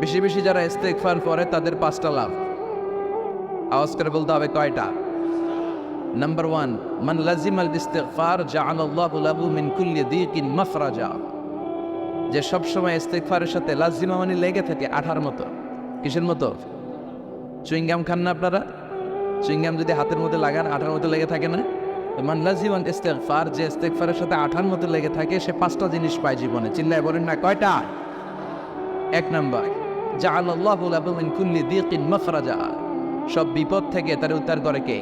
বেশি বেশি যারা ইস্তেগফার করে তাদের 5টা লাভ। আওয়াজ করে বলতে হবে কয়টা? নাম্বার 1, মান লাজিমাল ইস্তিগফার জাআলাল্লাহু লাহু মিন কুল্লি দীকিন মাখরাজা। যে সব সময় ইস্তেগফারের সাথে লাজিমা মানে লেগে থাকে, আঠার মতো। কিসের মতো? চুইংগাম খান না আপনারা? চুইংগাম যদি হাতের মধ্যে লাগান আঠার মতো লেগে থাকে না? মান লাজিমাল ইস্তিগফার, যে ইস্তেগফারের সাথে আঠার মতো লেগে থাকে সে 5টা জিনিস পায় জীবনে। চিল্লায় বলেন না কয়টা? 1 নাম্বার, জাআলাল্লাহু লাহু মিন কুল্লি দীকিন মাখরাজা। সব বিপদ থেকে তার উদ্ধার করে কে?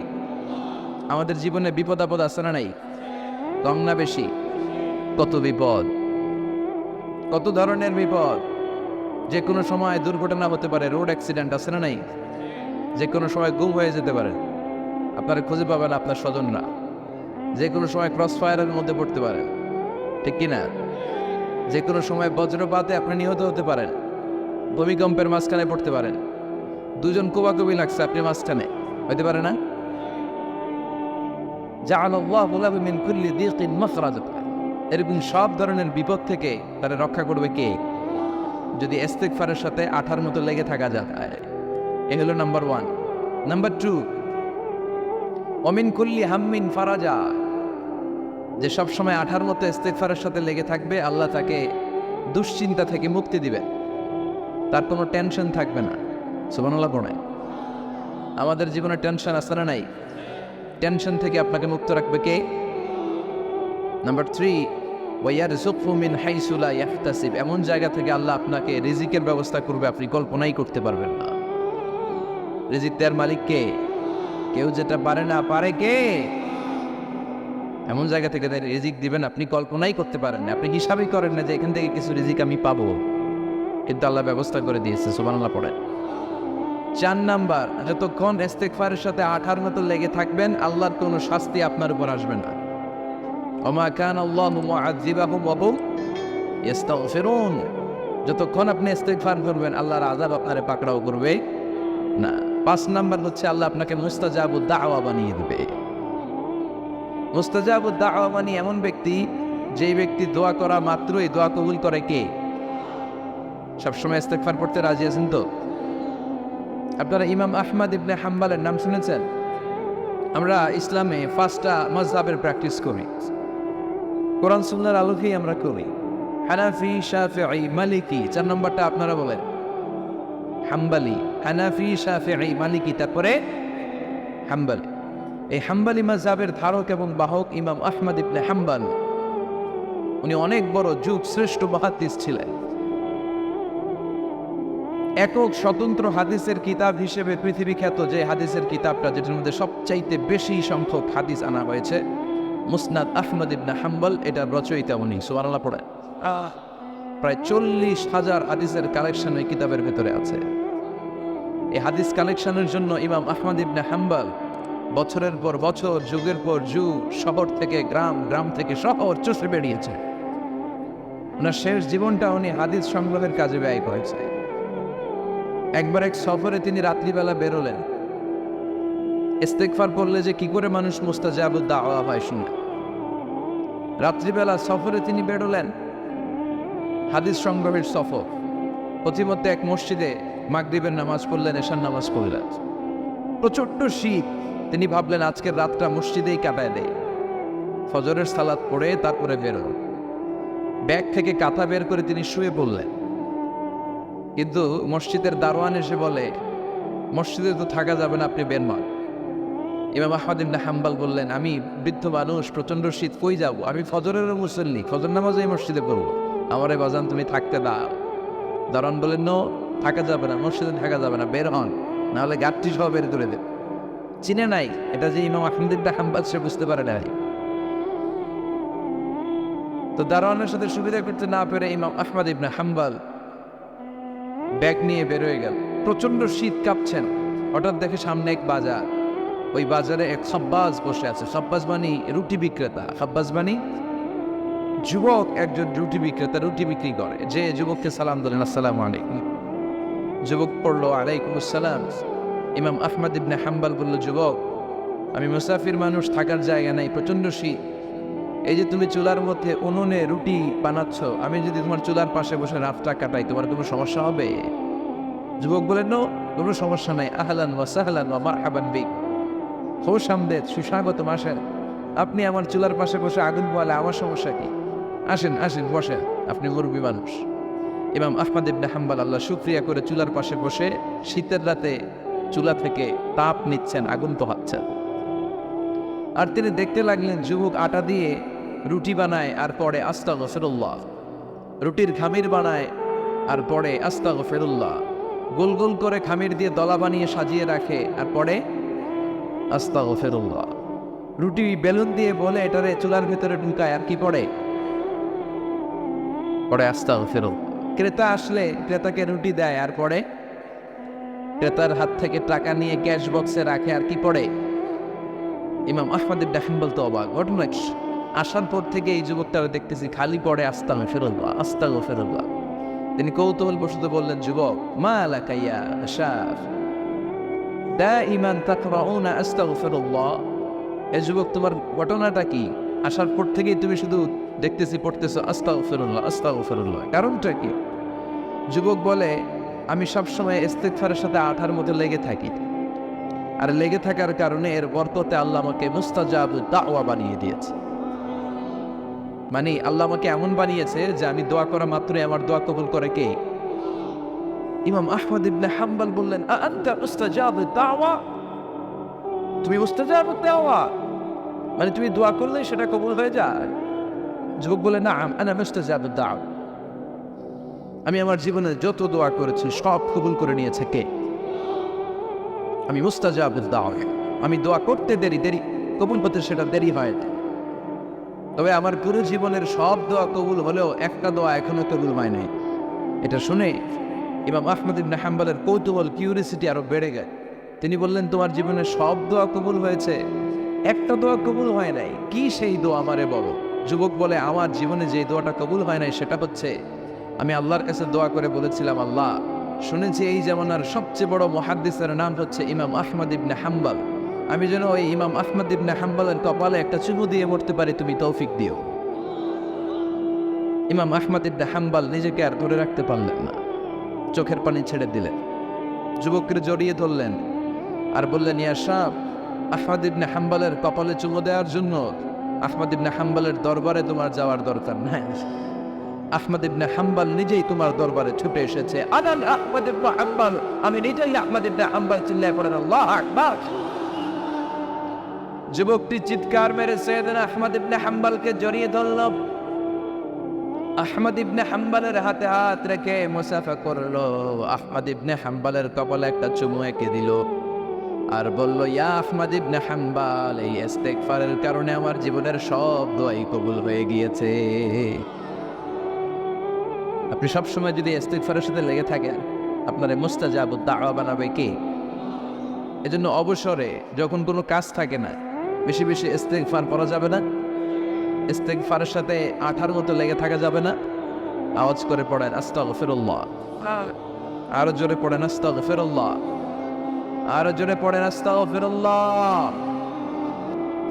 আমাদের জীবনে বিপদ আপদ আছে না নাই? কম না বেশি? কত বিপদ, কত ধরনের বিপদ। যে কোনো সময় দুর্ঘটনা হতে পারে, রোড অ্যাক্সিডেন্ট আছে না নাই? যে কোনো সময় গুম হয়ে যেতে পারে, আপনারা খুঁজে পাবেন আপনার স্বজনরা। যে কোনো সময় ক্রস ফায়ারের মধ্যে পড়তে পারেন, ঠিক কিনা? যে কোনো সময় বজ্রপাতে আপনি নিহত হতে পারেন, ভূমিকম্পের মাঝখানে পড়তে পারেন, দুজন কোবাকুবি লাগছে, আপনি মাঝখানে হইতে পারে না? জাআলাল্লাহু লাহু মিন কুল্লি দীকিন মাখরাজা। এরকম সব ধরনের বিপদ থেকে তারা রক্ষা করবে কে? যদি ইস্তিগফারের সাথে আঠার মতো লেগে থাকা যায়। এ হলো নাম্বার 1। নাম্বার 2, ওমিন কুল্লি হাম্মিন ফারাজা। যে সব সময় আঠার মতো ইস্তিগফারের সাথে লেগে থাকবে, আল্লাহ তাকে দুশ্চিন্তা থেকে মুক্তি দিবে, তার কোনো টেনশন থাকবে না। সুবহানাল্লাহ পড়ে। আমাদের জীবনে টেনশন আছে না নাই? টেনশন থেকে আপনাকে মুক্ত রাখবে কে? নাম্বার 3, ওয়ায়ারযুকহু মিন হাইসু লা ইয়াহতাসিব। এমন জায়গা থেকে আল্লাহ আপনাকে রিজিকের ব্যবস্থা করবে আপনি কল্পনাই করতে পারবেন না। রিজিক দেওয়ার মালিক কে? কেউ যেটা পারে না, পারে কে? এমন জায়গা থেকে রিজিক দিবেন আপনি কল্পনাই করতে পারেন না। আপনি হিসাবই করেন না যে এখান থেকে কিছু রিজিক আমি পাবো, কিন্তু আল্লাহ ব্যবস্থা করে দিয়েছে। সুবহানাল্লাহ পড়েন। 4 নাম্বার, যতক্ষণ ইস্তিগফারের সাথে আঠার মতো লেগে থাকবেন আল্লাহর কোনো শাস্তি আপনার উপর আসবে না। ওমা কানা আল্লাহু মুআযযিবাহুম ওয়া হুম ইস্তাগফিরুন। যতক্ষণ আপনি ইস্তিগফার করবেন আল্লাহর আযাব আপনারে পাকড়াও করবে না। 5 নাম্বার হচ্ছে আল্লাহ আপনাকে মুস্তাজাবুদ দাওয়া বানিয়ে দিবে। মুস্তাজাবুদ দাওয়া মানে এমন ব্যক্তি, যেই ব্যক্তি দোয়া করা মাত্রই দোয়া কবুল করে কে? সবসময় ইস্তিগফার পড়তে রাজি আছেন তো? আপনারা ইমাম আহমদ ইবনে হাম্বলের নাম শুনেছেন? আমরা ইসলামে 5টা মাযহাবের প্র্যাকটিস করি, কোরআন সুন্নাহর আলোকেই আমরা করি। হানাফি, শাফিঈ, মালিকি। 4 নম্বরটা আপনারা বলেন। হাম্বলি, হানাফি, শাফিঈ, মালিকি, তারপরে হাম্বলি। এই হাম্বলি মাযহাবের ধারক এবং বাহক ইমাম আহমদ ইবনে হাম্বল। উনি অনেক বড় যুগ শ্রেষ্ঠ মুহাদ্দিস ছিলেন। একক স্বতন্ত্র হাদিসের কিতাব হিসেবে পৃথিবী খ্যাত যে হাদিসের কিতাবটা, যেটার মধ্যে সবচাইতে বেশি সংখ্যক হাদিস আনা হয়েছে, মুসনাদ আহমদ ইবনে হাম্বল, এটার রচয়িতা উনি। সুবহানাল্লাহ পড়ে। প্রায় 40,000 হাদিসের কালেকশন এই কিতাবের ভেতরে আছে। এই হাদিস কালেকশনের জন্য ইমাম আহমদ ইবনে হাম্বল বছরের পর বছর, যুগের পর যুগ, শহর থেকে গ্রাম, গ্রাম থেকে শহর চষে বেরিয়েছে। ওনার শেষ জীবনটা উনি হাদিস সংগ্রহের কাজে ব্যয় করেছে। একবার এক সফরে তিনি রাত্রিবেলা বেরোলেন। ইস্তিগফার পড়লে যে কি করে মানুষ মুস্তাজাবুদ দাওয়া হয় শুনে। রাত্রিবেলা সফরে তিনি বেরোলেন, হাদিস সংগ্রহের সফর। প্রতিমধ্যে এক মসজিদে মাগরিবের নামাজ পড়লেন, এশার নামাজ পড়লেন। প্রচণ্ড শীত। তিনি ভাবলেন আজকের রাতটা মসজিদেই কাটায় দেয়। ফজরের সালাত পড়ে তারপরে বেরোন। ব্যাগ থেকে কাঁথা বের করে তিনি শুয়ে পড়লেন। কিন্তু মসজিদের দারোয়ান এসে বলে, মসজিদে তো থাকা যাবে না, আপনি বের হন। ইমাম আহমদ ইবনে হাম্বল বললেন, আমি বৃদ্ধ মানুষ, প্রচণ্ড শীত, কই যাব? আমি ফজরেরও মুসল্লি, ফজর নামাজে এই মসজিদে পড়বো, আমারে বাজান তুমি থাকতে দাও। দারোয়ান বললেন, নো, থাকা যাবে না, মসজিদে থাকা যাবে না, বের হন, নাহলে গাঠটি সহ বের করে দেব। চিনে নাই এটা যে ইমাম আহমদ ইবনে হাম্বল, সে বুঝতে পারে নাই। তো দারোয়ানের সাথে সুবিধা করতে না পেরে ইমাম আহমদ ইবনে হাম্বল ব্যাগ নিয়ে বের হয়ে গেল। প্রচণ্ড শীত, কাঁপছেন। হঠাৎ দেখে সামনে এক বাজার। ওই বাজারে এক খাব্বাজ বসে আছে। খাব্বাজ মানে রুটি বিক্রেতা। খাব্বাজ মানে যুবক, একজন রুটি বিক্রেতা, রুটি বিক্রি করে। যে যুবককে সালাম দিলেন, আসসালামু আলাইকুম। যুবক পড়লো, আলাইকুম আসসালাম। ইমাম আহমদ ইবনে হাম্বল বলল, যুবক, আমি মুসাফির মানুষ, থাকার জায়গা নাই, প্রচণ্ড শীত, এই যে তুমি চুলার মধ্যে উনুনে রুটি বানাচ্ছ, আমি যদি তোমার চুলার পাশে বসে রাতটা কাটাই, তোমার কোনো সমস্যা হবে? যুবক বলেন, নো, কোনো সমস্যা নাই। আহলান ওয়া সাহলান ওয়া মারহাবান বিক, খোশ আমদেদ, সুস্বাগতম, আসেন। আপনি আমার চুলার পাশে বসে আগুন পোয়ালে আমার সমস্যা কি? আসেন আসেন, বসেন, আপনি মুরব্বী মানুষ। ইমাম আহমদ ইবনে হাম্বল আল্লাহ শুকরিয়া করে চুলার পাশে বসে শীতের রাতে চুলা থেকে তাপ নিচ্ছেন, আগুন পোহাচ্ছেন। আর তিনি দেখতে লাগলেন যুবক আটা দিয়ে রুটি বানায় আর পরে আস্তাগফিরুল্লাহ, রুটির খামির বানায় আর পরে আস্তাগফিরুল্লাহ, গোল গোল করে খামির দিয়ে দলা বানিয়ে সাজিয়ে রাখে আর পরে আস্তাগফিরুল্লাহ, রুটি বেলুন দিয়ে বলে এটারে চুলার ভেতরে ঢুকায় আর কি পড়ে আস্তাগফিরুল্লাহ। ক্রেতা আসলে ক্রেতাকে রুটি দেয় আর পরে ক্রেতার হাত থেকে টাকা নিয়ে ক্যাশ বক্সে রাখে আর কি পড়ে। ইমাম আহমদ ইবনে হাম্বল তো অবাক, ঘটনা কি? আসার পর থেকে এই যুবকটারে দেখতেছি খালি পড়ে আস্তাগফিরুল্লাহ আস্তাগফিরুল্লাহ। তিনি কৌতূহল বশত বললেন, যুবক, মা লাকা ইয়া শাফ দাইমান তাকরাউনা আস্তাগফিরুল্লাহ, এ যুবক, তোমার ঘটনাটা কি? আসার পর থেকেই তুমি শুধু দেখতেছি পড়তেছো আস্তাগফিরুল্লাহ আস্তাগফিরুল্লাহ, কারণটা কি? যুবক বলে, আমি সবসময় ইস্তিগফারের সাথে আঠার মতো লেগে থাকি, আর লেগে থাকার কারণে এর বরকতে আল্লাহ আমাকে মুস্তাজাবুদ দাওয়া বানিয়ে দিয়েছে। মানে আল্লাহ আমাকে এমন বানিয়েছে যে আমি দোয়া করা মাত্রই আমার দোয়া কবুল করে কে? ইমাম আহমদ ইবনে হাম্বল বললেন, আনতা মুস্তাজাবুদ দাওয়া, তুমি মুস্তাজাবুদ দাওয়া, মানে তুমি দোয়া করলে সেটা কবুল হয়ে যায়? যুবক বলে, না, আনা মুস্তাজাবুদ দাওয়া, আমি আমার জীবনে যত দোয়া করেছি সব কবুল করে নিয়েছে কে? আমি মুস্তাজাবুদ দাওয়া, আমি দোয়া করতে দেরি কবুল হতে সেটা দেরি হয় না। তবে আমার পুরো জীবনের সব দোয়া কবুল হলেও একটা দোয়া এখনো কবুল হয় নাই। এটা শুনে ইমাম আহমদ ইবনে হাম্বলের কৌতূহল, কিউরিসিটি আরো বেড়ে গেল। তিনি বললেন, তোমার জীবনে সব দোয়া কবুল হয়েছে, একটা দোয়া কবুল হয় নাই, কি সেই দোয়া আমারে বলো? যুবক বলে, আমার জীবনে যে দোয়াটা কবুল হয় নাই সেটা হচ্ছে, আমি আল্লাহর কাছে দোয়া করে বলেছিলাম, আল্লাহ, শুনেছি এই জামানার সবচেয়ে বড় মুহাদ্দিসের নাম হচ্ছে ইমাম আহমদ ইবনে হাম্বল, আমি যেন ওই ইমাম আহমদ ইবনে হাম্বলের কপালে একটা চুমু দিয়ে মরতে পারি, তুমি তৌফিক দিও। ইমাম আহমদ ইবনে হাম্বল নিজেকে আর ধরে রাখতে পারলেন না, চোখের পানি ছেড়ে দিলেন, যুবককে জড়িয়ে ধরলেন আর বললেন, ইয়া শাহ, আহমদ ইবনে হাম্বলের কপালে চুমু দেওয়ার জন্য আহমদ ইবনে হাম্বলের দরবারে তোমার যাওয়ার দরকার নাই, আহমদ ইবনে হাম্বল নিজেই তোমার দরবারে ছুটে এসেছে। আনান আহমদ ইবনে হাম্বল, আমি নিজেই আহমদ ইবনে হাম্বল, চিল্লায় পড়েন আল্লাহু আকবার। যুবকটি চিৎকার মেরে সাইয়েদনা আহমদ ইবনে হাম্বলকে জড়িয়ে ধরল, আহমদ ইবনে হাম্বলের হাতে হাত রেখে মুসাফা করলো, আহমদ ইবনে হাম্বলের কপালে একটা চুমু এঁকে দিল আর বলল, ইয়া আহমদ ইবনে হাম্বল, এই ইস্তিগফারের কারণে আমার জীবনের সব দোয়াই কবুল হয়ে গিয়েছে। আপনি সবসময় যদি ইস্তিগফারের সাথে লেগে থাকেন, আপনার মুস্তাজাবুদ দাওয়া বানাবে কে? এজন্য অবসরে যখন কোনো কাজ থাকে না, বেশি বেশি ইস্তিগফার করা যাবে না, ইস্তিগফারের সাথে আঠার মতো লেগে থাকা যাবে না। আওয়াজ করে পড়েন আস্তাগফিরুল্লাহ, আরো জোরে পড়েন আস্তাগফিরুল্লাহ, আরো জোরে পড়েন আস্তাগফিরুল্লাহ।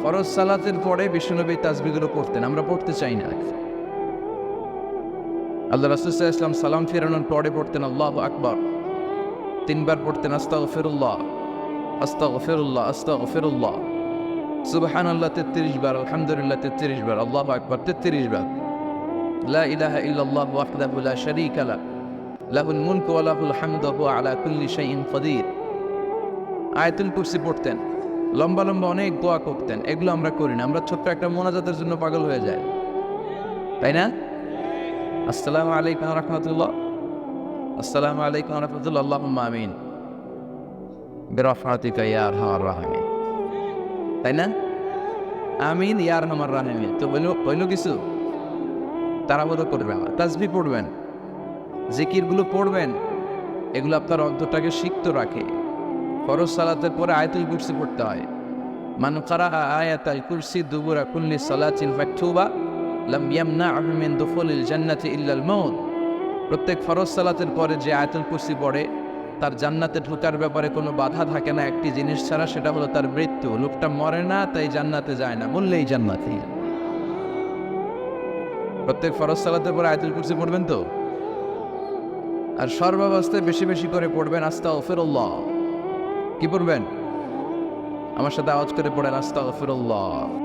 ফরজ সালাতের পরে বিশ্বনবী তাসবিহগুলো পড়তেন, আমরা পড়তে চাই না। আল্লাহ রাসূল সাল্লাল্লাহু আলাইহি ওয়াসাল্লাম সালাম ফেরানোর পরে পড়তেন আল্লাহু আকবার, 3 বার পড়তেন আস্তাগফিরুল্লাহ আস্তাগফিরুল্লাহ আস্তাগফিরুল্লাহ, সুবহানাল্লাহ 33 বার, আলহামদুলিল্লাহ 33 বার, আল্লাহু আকবার 33 বার, লা ইলাহা ইল্লাল্লাহ ওয়াহদাহু লা শারীকা লাহু লাহুল মুলকু ওয়া লাহুল হামদু ওয়া হুয়া আলা কুল্লি শাইইন কাদির। আয়াতুল কুরসি পড়তেন, লম্বা লম্বা অনেক দোয়া করতেন। এগুলো আমরা করি না, আমরা ছোট্ট একটা মোনাজাতের জন্য পাগল হয়ে যাই, তাই না? আসসালামু আলাইকুম ওয়া রাহমাতুল্লাহ, আসসালামু আলাইকুম ওয়া রাহমাতুল্লাহ, আল্লাহুম্মা আমিন বিরহমাতিকা ইয়া আরহামার রাহিমিন, তাই না? আমিন ইয়া আরহামার রাহিমিন। তো হইল কিছু? তাড়াহুড়ো করবেন না, তাসবিহ পড়বেন, জিকিরগুলো পড়বেন, এগুলো আপনার অন্তরটাকে সিক্ত রাখে। ফরজ সালাতের পরে আয়াতুল কুরসি পড়তে হয়। মান কারাআ আয়াতাল কুরসি দুবুরা কুল্লি সালাতিন মাকতুবা লাম ইয়ামনাহু মিন দুখুলিল জান্নাতি ইল্লাল মাউত। প্রত্যেক ফরজ সালাতের পরে যে আয়াতুল কুরসি পড়ে, তার জান্নাতে ঢোকার ব্যাপারে কোনো বাধা থাকে না একটি জিনিস ছাড়া, সেটা হলো তার মৃত্যু। লোকটা মরে না, তাই জান্নাতে যায় না, মরলেই জান্নাতি। প্রত্যেক ফরজ সালাতের পরে আয়াতুল কুরসি পড়বেন তো? আর সর্বাবস্থায় বেশি বেশি করে পড়বেন আস্তাগফিরুল্লাহ। কি পড়বেন? আমার সাথে আওয়াজ করে পড়েন আস্তাগফিরুল্লাহ।